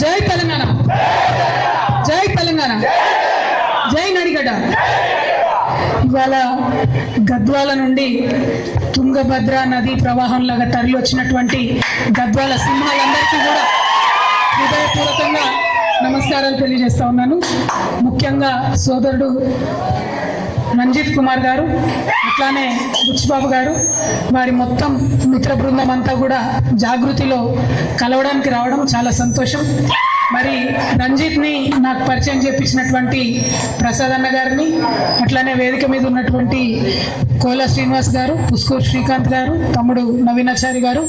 జై తెలంగాణ, జై తెలంగాణ, జై నడిగడ్డ. ఇవాళ గద్వాల నుండి తుంగభద్ర నదీ ప్రవాహంలాగా తరలి వచ్చినటువంటి గద్వాల సింహాలందరికీ కూడా హృదయపూర్వకంగా నమస్కారాలు తెలియజేస్తా ఉన్నాను. ముఖ్యంగా సోదరుడు రంజిత్ కుమార్ గారు, అట్లానే బుచ్చిబాబు గారు, వారి మొత్తం మిత్ర బృందం అంతా కూడా జాగృతిలో కలవడానికి రావడం చాలా సంతోషం. మరి రంజిత్ని నాకు పరిచయం చేపించినటువంటి ప్రసాద్ అన్న గారిని, అట్లానే వేదిక మీద ఉన్నటువంటి కోలా శ్రీనివాస్ గారు, పుస్కూర్ శ్రీకాంత్ గారు, తమ్ముడు నవీనాచారి గారు,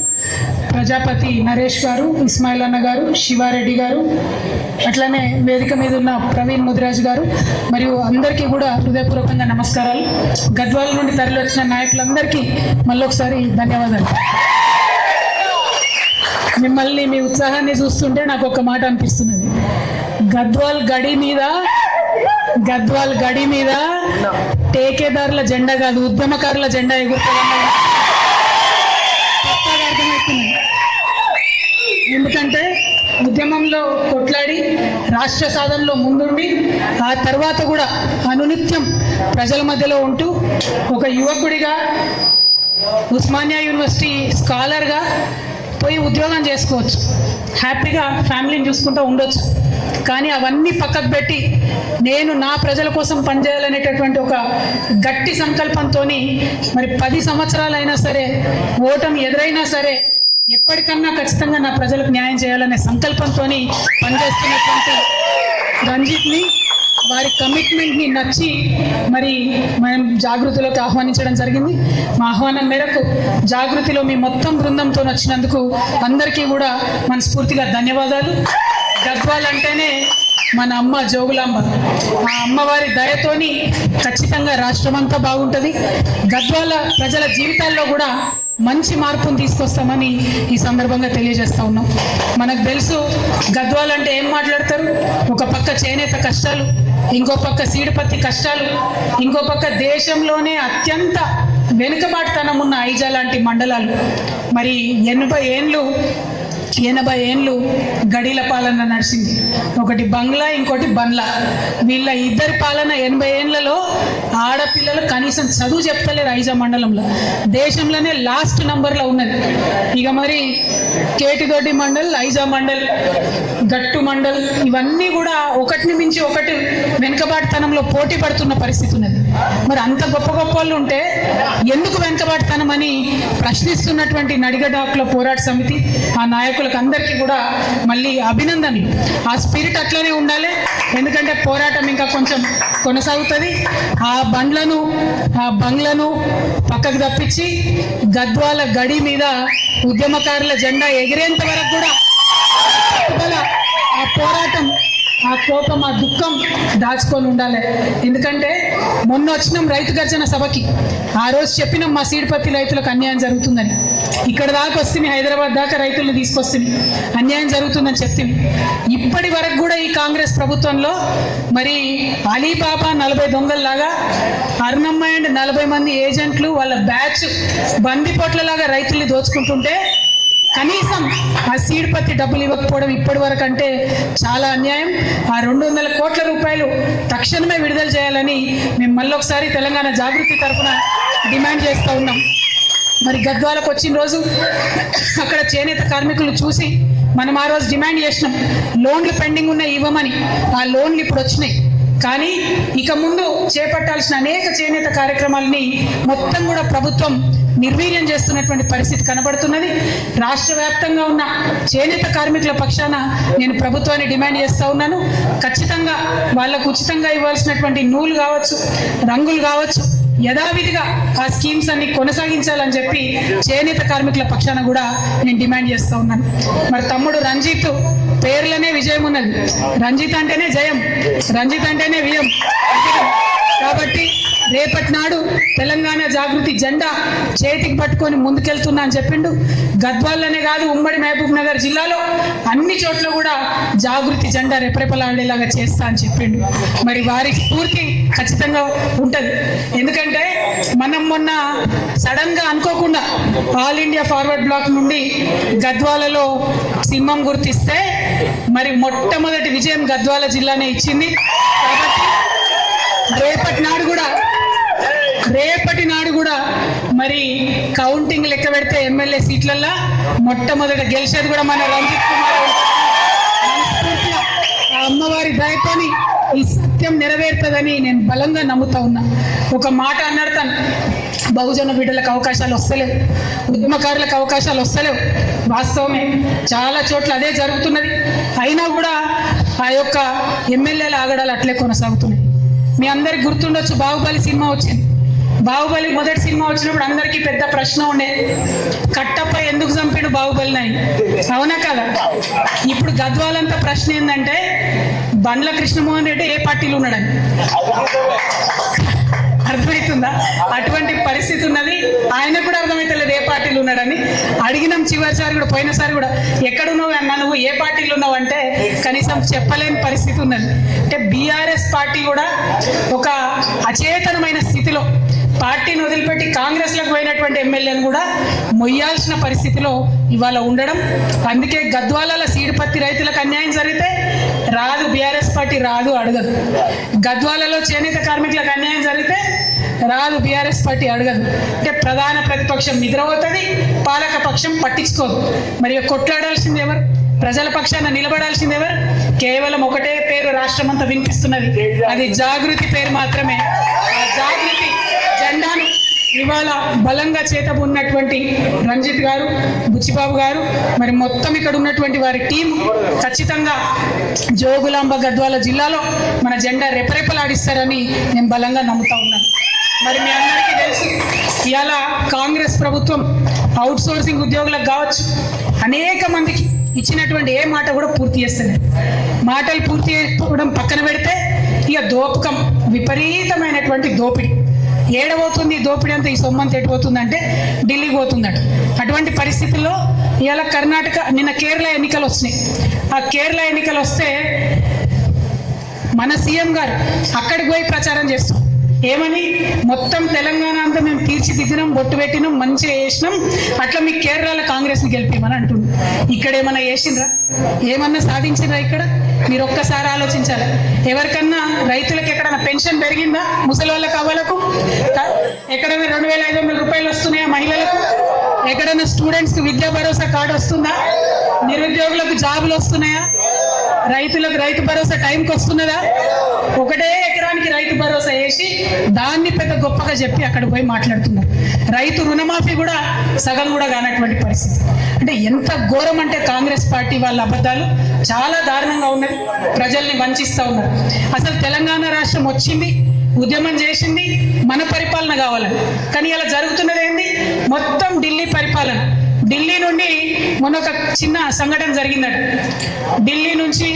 ప్రజాపతి నరేష్ గారు, ఇస్మాయిల్ అన్న గారు, శివారెడ్డి గారు, అట్లానే వేదిక మీద ఉన్న ప్రవీణ్ ముదిరాజ్ గారు, మరియు అందరికీ కూడా హృదయపూర్వకంగా నమస్కారాలు. గద్వాల నుండి తరలి వచ్చిన నాయకులందరికీ మళ్ళొకసారి ధన్యవాదాలు. మిమ్మల్ని మీ ఉత్సాహాన్ని చూస్తుంటే నాకు ఒక మాట అనిపిస్తున్నది. గద్వాల్ గడి మీద టేకేదారుల జెండా కాదు, ఉద్యమకారుల జెండా ఎగురుతుందన్న అర్థమవుతుంది. ఎందుకంటే ఉద్యమంలో కొట్లాడి రాష్ట్ర సాధనలో ముందుండి ఆ తర్వాత కూడా అనునిత్యం ప్రజల మధ్యలో ఉంటూ ఒక యువకుడిగా ఉస్మానియా యూనివర్సిటీ స్కాలర్గా పోయి ఉద్యోగం చేసుకోవచ్చు, హ్యాపీగా ఫ్యామిలీని చూసుకుంటూ ఉండొచ్చు. కానీ అవన్నీ పక్కకు పెట్టి నేను నా ప్రజల కోసం పనిచేయాలనేటటువంటి ఒక గట్టి సంకల్పంతో మరి 10 సంవత్సరాలైనా సరే, ఓటమి ఎదురైనా సరే, ఎప్పటికన్నా ఖచ్చితంగా నా ప్రజలకు న్యాయం చేయాలనే సంకల్పంతో పనిచేస్తున్నటువంటి రంజిత్ని, వారి కమిట్మెంట్ని నచ్చి మరి మనం జాగృతిలోకి ఆహ్వానించడం జరిగింది. మా ఆహ్వానం మేరకు జాగృతిలో మీ మొత్తం బృందంతో వచ్చినందుకు అందరికీ కూడా మనస్ఫూర్తిగా ధన్యవాదాలు. గద్వాల్ అంటేనే మన అమ్మ జోగులాంబ, ఆ అమ్మవారి దయతోని ఖచ్చితంగా రాష్ట్రం అంతా బాగుంటుంది. గద్వాల ప్రజల జీవితాల్లో కూడా మంచి మార్పును తీసుకొస్తామని ఈ సందర్భంగా తెలియజేస్తా ఉన్నాం. మనకు తెలుసు గద్వాల్ అంటే ఏం మాట్లాడతారు, ఒక పక్క చేనేత కష్టాలు, ఇంకో పక్క సీడిపత్తి కష్టాలు, ఇంకో పక్క దేశంలోనే అత్యంత వెనుకబాటుతనం ఉన్న ఐజా లాంటి మండలాలు. మరి 80 ఏళ్ళు గడీల పాలన నడిచింది. ఒకటి బంగ్లా, ఇంకోటి బంగ్లా. వీళ్ళ ఇద్దరి పాలన 80 ఏళ్లలో ఆడపిల్లలు కనీసం చదువు చెప్తలేరు ఐజా మండలంలో. దేశంలోనే లాస్ట్ నంబర్లో ఉన్నది. ఇక మరి కేటిదొడ్డి మండల్, ఐజా మండల్, గట్టు మండల్, ఇవన్నీ కూడా ఒకటిని మించి ఒకటి వెనుకబాటుతనంలో పోటీ పడుతున్న పరిస్థితి ఉన్నది. మరి అంత గొప్ప గొప్ప వాళ్ళు ఉంటే ఎందుకు వెనుకబాటుతనం అని ప్రశ్నిస్తున్నటువంటి నడిగడ్డ హక్కుల పోరాట సమితి, ఆ నాయకులకు అందరికీ కూడా మళ్ళీ అభినందనలు. ఆ స్పిరిట్ అట్లనే ఉండాలి, ఎందుకంటే పోరాటం ఇంకా కొంచెం కొనసాగుతుంది. ఆ బంగ్లను పక్కకు తప్పించి గద్వాల గడి మీద ఉద్యమకారుల జెండా ఎగిరేంత వరకు కూడా ఆ పోరాటం, ఆ కోపం, ఆ దుఃఖం దాచుకొని ఉండాలి. ఎందుకంటే మొన్న వచ్చినాం రైతు గర్జన సభకి, ఆ రోజు చెప్పినాం మా సీడిపత్తి రైతులకు అన్యాయం జరుగుతుందని. ఇక్కడ దాకా వస్తుంది, హైదరాబాద్ దాకా రైతులను తీసుకొస్తుంది, అన్యాయం జరుగుతుందని చెప్తుంది. ఇప్పటి వరకు కూడా ఈ కాంగ్రెస్ ప్రభుత్వంలో మరి అలీబాబా 40 దొంగల్లాగా, అరుణమ్మ అండ్ 40 మంది ఏజెంట్లు వాళ్ళ బ్యాచ్ బందిపోట్లలాగా రైతుల్ని దోచుకుంటుంటే కనీసం ఆ సీడిపత్తి డబ్బులు ఇవ్వకపోవడం ఇప్పటి వరకు అంటే చాలా అన్యాయం. ఆ 200 కోట్ల రూపాయలు తక్షణమే విడుదల చేయాలని మేము మళ్ళొకసారి తెలంగాణ జాగృతి తరఫున డిమాండ్ చేస్తూ ఉన్నాం. మరి గద్వాలకు వచ్చిన రోజు అక్కడ చేనేత కార్మికులు చూసి మనం ఆ రోజు డిమాండ్ చేసినాం, లోన్లు పెండింగ్ ఉన్నాయి ఇవ్వమని. ఆ లోన్లు ఇప్పుడు వచ్చినాయి. కానీ ఇక ముందు చేపట్టాల్సిన అనేక చేనేత కార్యక్రమాలని మొత్తం కూడా ప్రభుత్వం నిర్వీర్యం చేస్తున్నటువంటి పరిస్థితి కనబడుతున్నది. రాష్ట్ర వ్యాప్తంగా ఉన్న చేనేత కార్మికుల పక్షాన నేను ప్రభుత్వాన్ని డిమాండ్ చేస్తూ ఉన్నాను. ఖచ్చితంగా వాళ్ళకు ఉచితంగా ఇవ్వాల్సినటువంటి నూలు కావచ్చు, రంగులు కావచ్చు, యథావిధిగా ఆ స్కీమ్స్ అన్ని కొనసాగించాలని చెప్పి చేనేత కార్మికుల పక్షాన కూడా నేను డిమాండ్ చేస్తూ ఉన్నాను. మరి తమ్ముడు రంజిత్ పేర్లనే విజయం ఉన్నది. రంజిత్ అంటేనే జయం, రంజిత్ అంటేనే విజయం. కాబట్టి రేపటి నాడు తెలంగాణ జాగృతి జెండా చేతికి పట్టుకొని ముందుకెళ్తున్నా అని చెప్పిండు. గద్వాలనే కాదు, ఉమ్మడి మహబూబ్ నగర్ జిల్లాలో అన్ని చోట్ల కూడా జాగృతి జెండా రెపరెపలాడేలాగా చేస్తా అని చెప్పిండు. మరి వారి స్ఫూర్తి ఖచ్చితంగా ఉంటుంది. ఎందుకంటే మనం మొన్న సడన్ గా అనుకోకుండా ఆల్ ఇండియా ఫార్వర్డ్ బ్లాక్ నుండి గద్వాలలో సింహం గుర్తిస్తే మరి మొట్టమొదటి విజయం గద్వాల జిల్లానే ఇచ్చింది. కాబట్టి రేపటి నాడు కూడా మరి కౌంటింగ్ లెక్క పెడితే ఎమ్మెల్యే సీట్లల్లో మొట్టమొదట గెలిచేది కూడా మన రంజిత్ కుమార్. మనస్ఫూర్తిగా ఆ అమ్మవారి దయతోని ఈ సత్యం నెరవేరుతుందని నేను బలంగా నమ్ముతా ఉన్నా. ఒక మాట అన్నాడతాను, బహుజన బిడ్డలకు అవకాశాలు వస్తలేవు, ఉద్యమకారులకు అవకాశాలు వస్తలేవు. వాస్తవమే, చాలా చోట్ల అదే జరుగుతున్నది. అయినా కూడా ఆ యొక్క ఎమ్మెల్యేల ఆగడాలు అట్లే కొనసాగుతున్నాయి. మీ అందరికి గుర్తుండొచ్చు, బాహుబలి సినిమా వచ్చింది. బాహుబలి మొదటి సినిమా వచ్చినప్పుడు అందరికీ పెద్ద ప్రశ్న ఉండే, కట్టప్ప ఎందుకు చంపిడు బాహుబలిని అని. అవునా కదా? ఇప్పుడు గద్వాలంతా ప్రశ్న ఏంటంటే బండ్ల కృష్ణమోహన్ రెడ్డి ఏ పార్టీలో ఉన్నాడని. అర్థమవుతుందా? అటువంటి పరిస్థితి ఉన్నది. ఆయన కూడా అర్థమవుతలేదు ఏ పార్టీలో ఉన్నాడని. అడిగినాం చివరిసారి కూడా, పోయినసారి కూడా, ఎక్కడున్నావు అన్నా, నువ్వు ఏ పార్టీలో ఉన్నావు అంటే కనీసం చెప్పలేని పరిస్థితి ఉన్నది. అంటే బీఆర్ఎస్ పార్టీ కూడా ఒక అచేతనమైన స్థితిలో పార్టీని వదిలిపెట్టి కాంగ్రెస్లకు పోయినటువంటి ఎమ్మెల్యేలు కూడా మొయ్యాల్సిన పరిస్థితిలో ఇవాళ ఉండడం. అందుకే గద్వాల సీడిపత్తి రైతులకు అన్యాయం జరిగితే రాదు, బీఆర్ఎస్ పార్టీ రాదు, అడగదు. గద్వాలలో చేనేత కార్మికులకు అన్యాయం జరిగితే రాదు, బీఆర్ఎస్ పార్టీ అడగదు. అంటే ప్రధాన ప్రతిపక్షం నిద్రపోతుంది, పాలక పక్షం పట్టించుకోదు. మరి కొట్లాడాల్సింది ఎవరు? ప్రజల పక్షాన నిలబడాల్సింది ఎవరు? కేవలం ఒకటే పేరు రాష్ట్రం అంతా వినిపిస్తున్నది, అది జాగృతి పేరు మాత్రమే. ఆ జాగృతి జెండాను ఇవాళ బలంగా చేతబున్నటువంటి రంజిత్ గారు, బుచ్చిబాబు గారు, మరి మొత్తం ఇక్కడ ఉన్నటువంటి వారి టీం ఖచ్చితంగా జోగులాంబ గద్వాల జిల్లాలో మన జెండా రెపరెపలాడిస్తారని నేను బలంగా నమ్ముతా ఉన్నాను. మరి మీ అందరికీ తెలుసు, ఇవాళ కాంగ్రెస్ ప్రభుత్వం అవుట్ సోర్సింగ్ ఉద్యోగులకు కావచ్చు, అనేక మందికి ఇచ్చినటువంటి ఏ మాట కూడా పూర్తి చేస్తుంది. మాటలు పూర్తి చేసుకోవడం పక్కన పెడితే ఇక దోపకం, విపరీతమైనటువంటి దోపిడీ. ఏడబోతుంది దోపిడీ అంతా, ఈ సొమ్మంతా ఎటుపోతుంది అంటే ఢిల్లీకి పోతుందట. అటువంటి పరిస్థితుల్లో ఇవాళ కర్ణాటక, నిన్న కేరళ ఎన్నికలు వచ్చినాయి. ఆ కేరళ ఎన్నికలు వస్తే మన సీఎం గారు అక్కడికి పోయి ప్రచారం చేస్తాం. ఏమని? మొత్తం తెలంగాణ అంతా మేము తీర్చిదిద్దినాం, బొట్టు పెట్టినాం, మంచిగా చేసినాం, అట్లా మీకు కేరళలో కాంగ్రెస్ని గెలిపిమని అంటుంది. ఇక్కడ ఏమన్నా చేసిండ్రా? ఏమన్నా సాధించిండ్రా? ఇక్కడ మీరు ఒక్కసారి ఆలోచించాలి. ఎవరికన్నా రైతులకు ఎక్కడన్నా పెన్షన్ పెరిగిందా? ముసలి వాళ్ళకు, అవ్వలకు ఎక్కడైనా 2500 రూపాయలు వస్తున్నాయా? మహిళలకు ఎక్కడైనా స్టూడెంట్స్కి విద్యా భరోసా కార్డు వస్తుందా? నిరుద్యోగులకు జాబులు వస్తున్నాయా? రైతులకు రైతు భరోసా టైంకి వస్తున్నదా? ఒకటే ఎకరానికి రైతు భరోసా వేసి దాన్ని పెద్ద గొప్పగా చెప్పి అక్కడ పోయి మాట్లాడుతున్నారు. రైతు రుణమాఫీ కూడా సగం కూడా కానటువంటి పరిస్థితి. అంటే ఎంత ఘోరం అంటే కాంగ్రెస్ పార్టీ వాళ్ళ అబద్ధాలు చాలా దారుణంగా ఉన్నది. ప్రజల్ని వంచిస్తూ ఉన్నారు. అసలు తెలంగాణ రాష్ట్రం వచ్చింది, ఉద్యమం చేసింది మన పరిపాలన కావాలని, కానీ ఇలా జరుగుతున్నది ఏంటి? మొత్తం ఢిల్లీ పరిపాలన. ఢిల్లీ నుండి మొన్న ఒక చిన్న సంఘటన జరిగిందట. ఢిల్లీ నుంచి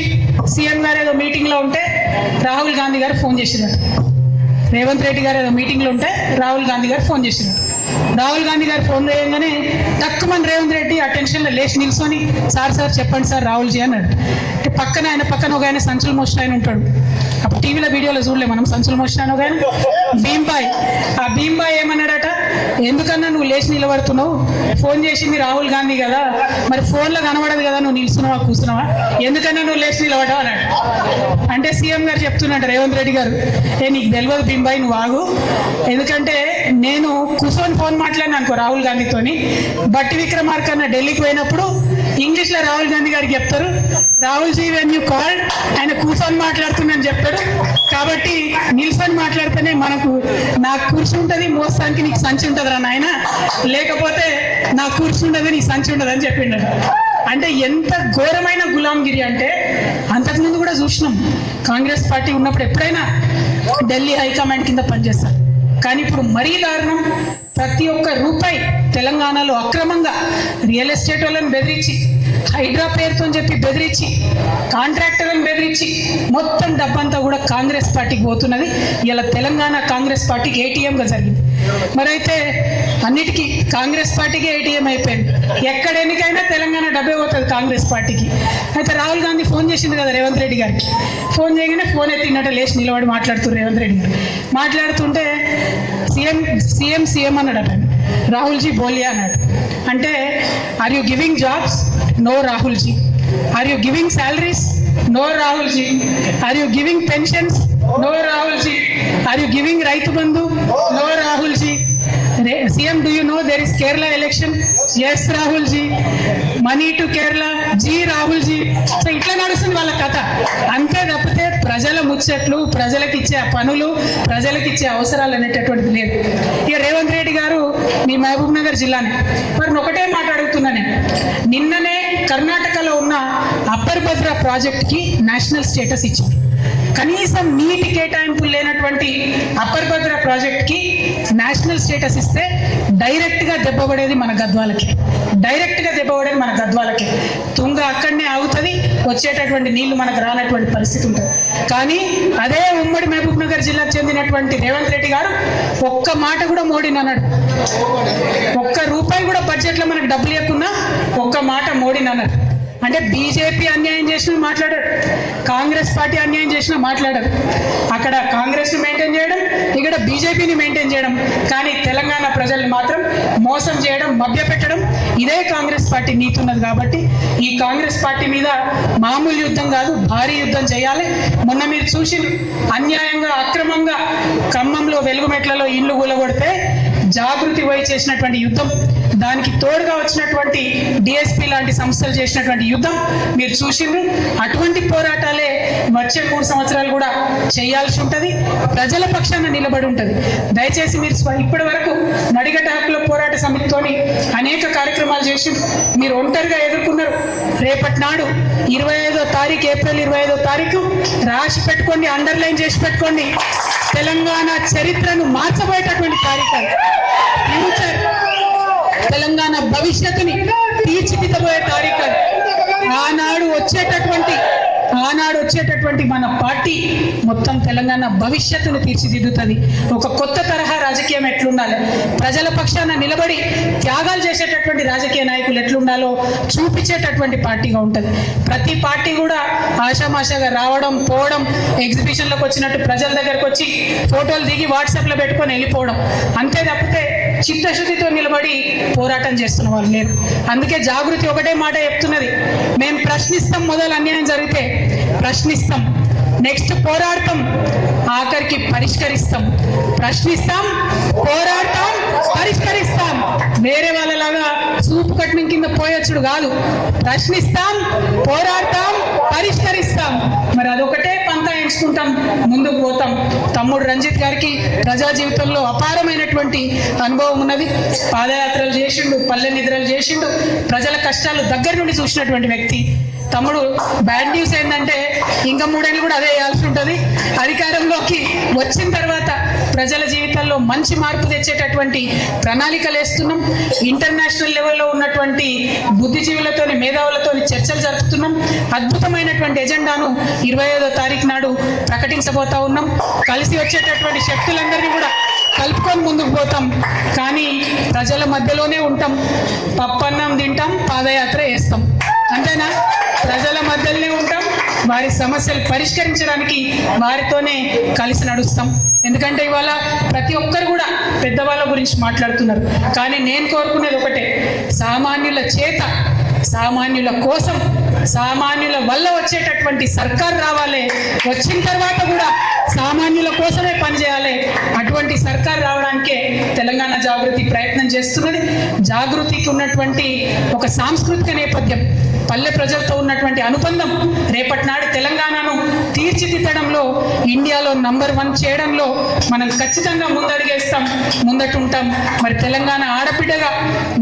సీఎం గారు ఏదో మీటింగ్లో ఉంటే రాహుల్ గాంధీ గారు ఫోన్ చేసినారు. రేవంత్ రెడ్డి గారు ఏదో మీటింగ్లో ఉంటే రాహుల్ గాంధీ గారు ఫోన్ చేసినారు. రాహుల్ గాంధీ గారు ఫోన్ చేయగానే తక్కువని రేవంత్ రెడ్డి ఆ టెన్షన్లో లేచి నిల్చొని, సార్ చెప్పండి సార్ రాహుల్ జీ అన్నాడు. అంటే పక్కన ఒక ఆయన సంచులు మోసిన ఆయన ఉంటాడు. అప్పుడు టీవీలో వీడియోలో చూడలే మనం, సంచులు మోసిన ఆయన ఒక ఆయన భీంబాయ్. ఆ భీంబాయ్ ఏమన్నాడట, ఎందుకన్నా నువ్వు లేచి నిలబడుతున్నావు? ఫోన్ చేసింది రాహుల్ గాంధీ కదా, మరి ఫోన్లో కనబడదు కదా, నువ్వు నిల్చున్నావా కూర్చున్నావా, ఎందుకన్నా నువ్వు లేచి నిలబడవు అన్నాడు. అంటే సీఎం గారు చెప్తున్నట్టు రేవంత్ రెడ్డి గారు, నీకు తెలియదు భీంబాయ్, నువ్వు ఆగు. ఎందుకంటే నేను కూర్చొని ఫోన్ మాట్లాడినా అనుకో రాహుల్ గాంధీతోని, బట్టి విక్రమార్కన్న ఢిల్లీకి పోయినప్పుడు ఇంగ్లీష్లో రాహుల్ గాంధీ గారికి చెప్తారు, Rahul ji when you called, ఆయన కూర్చొని మాట్లాడుతుందని చెప్తాడు. కాబట్టి నిల్చొని మాట్లాడితేనే నాకు కూర్చుంటుంది, మోస్తానికి నీకు సంచి ఉంటుంది రా నాయన, లేకపోతే నాకు కూర్చుంటుంది నీకు సంచి ఉండదు అని చెప్పిండు. అంటే ఎంత ఘోరమైన గులాంగిరి అంటే అంతకుముందు కూడా చూసినాం. కాంగ్రెస్ పార్టీ ఉన్నప్పుడు ఎప్పుడైనా ఢిల్లీ హైకమాండ్ కింద పనిచేస్తారు. కానీ ఇప్పుడు మరీ దారుణం. ప్రతి ఒక్క రూపాయి తెలంగాణలో అక్రమంగా రియల్ ఎస్టేట్ వాళ్ళని బెదిరించి, హైడ్రా పేరుతో చెప్పి బెదిరించి, కాంట్రాక్టర్లను బెదిరించి ఇచ్చి మొత్తం డబ్బంతా కూడా కాంగ్రెస్ పార్టీకి పోతున్నది. ఇలా తెలంగాణ కాంగ్రెస్ పార్టీకి ఏటీఎంగా జరిగింది. మరైతే అన్నిటికీ కాంగ్రెస్ పార్టీకి ఏటీఎం అయిపోయింది. ఎక్కడ ఎన్నికైనా తెలంగాణ డబ్బే పోతుంది కాంగ్రెస్ పార్టీకి. అయితే రాహుల్ గాంధీ ఫోన్ చేసింది కదా రేవంత్ రెడ్డి గారికి. ఫోన్ చేయగానే ఫోన్ ఎత్తినట్ట లేచి నిలబడి మాట్లాడుతున్నారు రేవంత్ రెడ్డి గారు. మాట్లాడుతుంటే సీఎం అన్నాడట. రాహుల్జీ బోలియా అన్నాడు. అంటే are you giving jobs? No Rahulji. Are you giving salaries? No Rahulji. Are you giving pensions? No Rahulji. Are you giving Rythu Bandhu? No Rahulji. CM, do you know there is Kerala election? Yes, Rahulji. Money to Kerala? G, Rahulji. So ఇట్లా నడుస్తుంది వాళ్ళ కథ. అంతే తప్పితే ప్రజల ముచ్చట్లు, ప్రజలకు ఇచ్చే పనులు, ప్రజలకు ఇచ్చే అవసరాలు అనేటటువంటిది లేదు. ఇక రేవంత్ రెడ్డి గారు మీ మహబూబ్ నగర్ జిల్లానే. మరి ఒకటే మాట అడుగుతున్నా నేను. నిన్ననే కర్ణాటకలో ఉన్న అప్పర్ భద్ర ప్రాజెక్ట్కి నేషనల్ స్టేటస్ ఇచ్చింది. కనీసం నీటి కేటాయింపులు లేనటువంటి అప్పర్ భద్ర ప్రాజెక్ట్కి నేషనల్ స్టేటస్ ఇస్తే డైరెక్ట్గా దెబ్బపడేది మన గద్వాలకి. తుంగ అక్కడనే ఆగుతుంది, వచ్చేటటువంటి నీళ్లు మనకు రానటువంటి పరిస్థితి ఉంటుంది. కానీ అదే ఉమ్మడి మహబూబ్ నగర్ జిల్లాకు చెందినటువంటి రేవంత్ రెడ్డి గారు ఒక్క మాట కూడా మోడీని అన్నాడు. ఒక్క రూపాయి కూడా బడ్జెట్లో మనకు డబ్బులు ఇవ్వకున్నా ఒక్క మాట మోడీని అన్నాడు. అంటే బీజేపీ అన్యాయం చేసినా మాట్లాడారు, కాంగ్రెస్ పార్టీ అన్యాయం చేసినా మాట్లాడారు. అక్కడ కాంగ్రెస్ని మెయింటైన్ చేయడం, ఇక్కడ బీజేపీని మెయింటైన్ చేయడం. కానీ తెలంగాణ ప్రజల్ని మాత్రం మోసం చేయడం, మభ్యపెట్టడం ఇదే కాంగ్రెస్ పార్టీ నీతి ఉన్నది. కాబట్టి ఈ కాంగ్రెస్ పార్టీ మీద మామూలు యుద్ధం కాదు, భారీ యుద్ధం చేయాలి. మొన్న మీరు చూసి అన్యాయంగా అక్రమంగా ఖమ్మంలో వెలుగుమెట్లలో ఇల్లు కూలగొడితే జాగృతి పోయి చేసినటువంటి యుద్ధం, దానికి తోడుగా వచ్చినటువంటి డిఎస్పీ లాంటి సంస్థలు చేసినటువంటి యుద్ధం మీరు చూసిండ్రు. అటువంటి పోరాటాలే వచ్చే 3 సంవత్సరాలు కూడా చేయాల్సి ఉంటుంది. ప్రజల పక్షాన నిలబడి ఉంటుంది. దయచేసి మీరు ఇప్పటి వరకు నడిగడ్డ హక్కుల పోరాట సమితితోని అనేక కార్యక్రమాలు చేసి మీరు ఒంటరిగా ఎదుర్కొన్నారు. రేపటి నాడు 25వ తారీఖు, ఏప్రిల్ 25వ తారీఖు రాసి పెట్టుకోండి, అండర్లైన్ చేసి పెట్టుకోండి. తెలంగాణ చరిత్రను మార్చబోయేటటువంటి తారీఖు, ఫ్యూచర్ తెలంగాణ భవిష్యత్తుని తీర్చిదిద్దబోయే తారీఖు. ఆనాడు వచ్చేటటువంటి మన పార్టీ మొత్తం తెలంగాణ భవిష్యత్తును తీర్చిదిద్దుతుంది. ఒక కొత్త తరహా రాజకీయం ఎట్లుండాలి, ప్రజల పక్షాన నిలబడి త్యాగాలు చేసేటటువంటి రాజకీయ నాయకులు ఎట్లుండాలో చూపించేటటువంటి పార్టీగా ఉంటుంది. ప్రతి పార్టీ కూడా ఆషామాషాగా రావడం, పోవడం, ఎగ్జిబిషన్లకు వచ్చినట్టు ప్రజల దగ్గరకు వచ్చి ఫోటోలు దిగి వాట్సాప్లో పెట్టుకొని వెళ్ళిపోవడం, అంతే తప్పితే చిత్తశుద్ధితో నిలబడి పోరాటం చేస్తున్న వాళ్ళు లేరు. అందుకే జాగృతి ఒకటే మాట చెప్తున్నది, మేము ప్రశ్నిస్తాం, మొదలు అన్యాయం జరిగితే ప్రశ్నిస్తాం, నెక్స్ట్ పోరాడతాం, ఆఖరికి పరిష్కరిస్తాం. ప్రశ్నిస్తాం, పోరాడతాం, పరిష్కరిస్తాం. వేరే వాళ్ళలాగా సూపు కట్నం కింద పోయొచ్చుడు కాదు. ప్రశ్నిస్తాం, పోరాడతాం, పరిష్కరిస్తాం. మరి అదొకటే పంతా ఎంచుకుంటాం, ముందుకు పోతాం. తమ్ముడు రంజిత్ గారికి ప్రజా జీవితంలో అపారమైనటువంటి అనుభవం ఉన్నది. పాదయాత్రలు చేసిండు, పల్లె నిద్రలు చేసిండు, ప్రజల కష్టాలు దగ్గర నుండి చూసినటువంటి వ్యక్తి. తమ్ముడు బ్యాడ్ న్యూస్ ఏంటంటే ఇంకా 3 ఏళ్ళు కూడా అదే చేయాల్సి ఉంటుంది. అధికారంలోకి వచ్చిన తర్వాత ప్రజల జీవితాల్లో మంచి మార్పు తెచ్చేటటువంటి ప్రణాళికలు వేస్తున్నాం. ఇంటర్నేషనల్ లెవెల్లో ఉన్నటువంటి బుద్ధిజీవులతో, మేధావులతో చర్చలు జరుపుతున్నాం. అద్భుతమైనటువంటి ఎజెండాను 25వ తారీఖు నాడు ప్రకటించబోతా ఉన్నాం. కలిసి వచ్చేటటువంటి శక్తులందరినీ కూడా కలుపుకొని ముందుకు పోతాం. కానీ ప్రజల మధ్యలోనే ఉంటాం, పప్పన్నం తింటాం, పాదయాత్ర వేస్తాం. అంతేనా? ప్రజల మధ్యలోనే ఉంటాం, వారి సమస్యలు పరిష్కరించడానికి వారితోనే కలిసి నడుస్తాం. ఎందుకంటే ఇవాళ ప్రతి ఒక్కరు కూడా పెద్దవాళ్ళ గురించి మాట్లాడుతున్నారు. కానీ నేను కోరుకునేది ఒకటే, సామాన్యుల చేత, సామాన్యుల కోసం, సామాన్యుల వల్ల వచ్చేటటువంటి సర్కార్ రావాలి. వచ్చిన తర్వాత కూడా సామాన్యుల కోసమే పనిచేయాలి. అటువంటి సర్కార్ రావడానికే తెలంగాణ జాగృతి ప్రయత్నం చేస్తున్నది. జాగృతికి ఉన్నటువంటి ఒక సాంస్కృతిక నేపథ్యం, పల్లె ప్రజలతో ఉన్నటువంటి అనుబంధం రేపటి నాడు తెలంగాణను తీర్చిదిద్దడంలో, ఇండియాలో నంబర్ 1 చేయడంలో మనం ఖచ్చితంగా ముందడుగేస్తాం, ముందటుంటాం. మరి తెలంగాణ ఆడబిడ్డగా,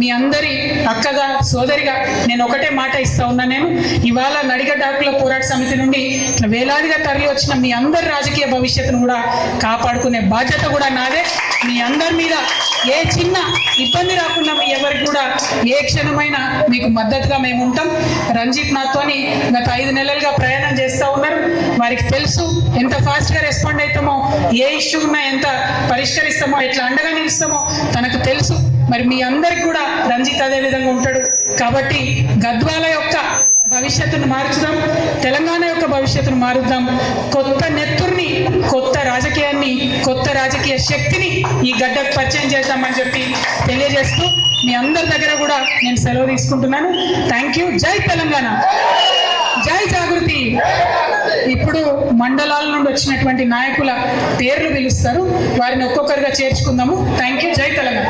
మీ అందరి అక్కగా, సోదరిగా నేను ఒకటే మాట ఇస్తా ఉన్నా. నేను ఇవాళ నడిగడ్డ హక్కుల పోరాట సమితి నుండి వేలాదిగా తరలి వచ్చిన మీ అందరి రాజకీయ భవిష్యత్తును కూడా కాపాడుకునే బాధ్యత కూడా నాదే. మీ అందరి మీద ఏ చిన్న ఇబ్బంది రాకుండా మీ ఎవరికి కూడా ఏ క్షణమైనా మీకు మద్దతుగా మేము ఉంటాం. రంజిత్ నాతోని గత 5 నెలలుగా ప్రయాణం చేస్తూ ఉన్నారు. వారికి తెలుసు ఎంత ఫాస్ట్గా రెస్పాండ్ అవుతామో, ఏ ఇష్యూ ఉన్నా ఎంత పరిష్కరిస్తామో, ఎట్లా అండగా నిలుస్తామో తనకు తెలుసు. మరి మీ అందరికి కూడా రంజిత్ అదే విధంగా ఉంటాడు. కాబట్టి గద్వాల యొక్క భవిష్యత్తును మార్చుదాం, తెలంగాణ యొక్క భవిష్యత్తును మారుద్దాం. కొత్త నెత్తుర్ని, కొత్త రాజకీయాన్ని, కొత్త రాజకీయ శక్తిని ఈ గడ్డకు పరిచయం చేద్దామని చెప్పి తెలియజేస్తూ మీ అందరి దగ్గర కూడా నేను సెలవు తీసుకుంటున్నాను. Thank you. జై తెలంగాణ, జై జాగృతి. ఇప్పుడు మండలాల నుండి వచ్చినటువంటి నాయకుల పేర్లు పిలుస్తారు, వారిని ఒక్కొక్కరిగా చేర్చుకుందాము. Thank you. జై తెలంగాణ.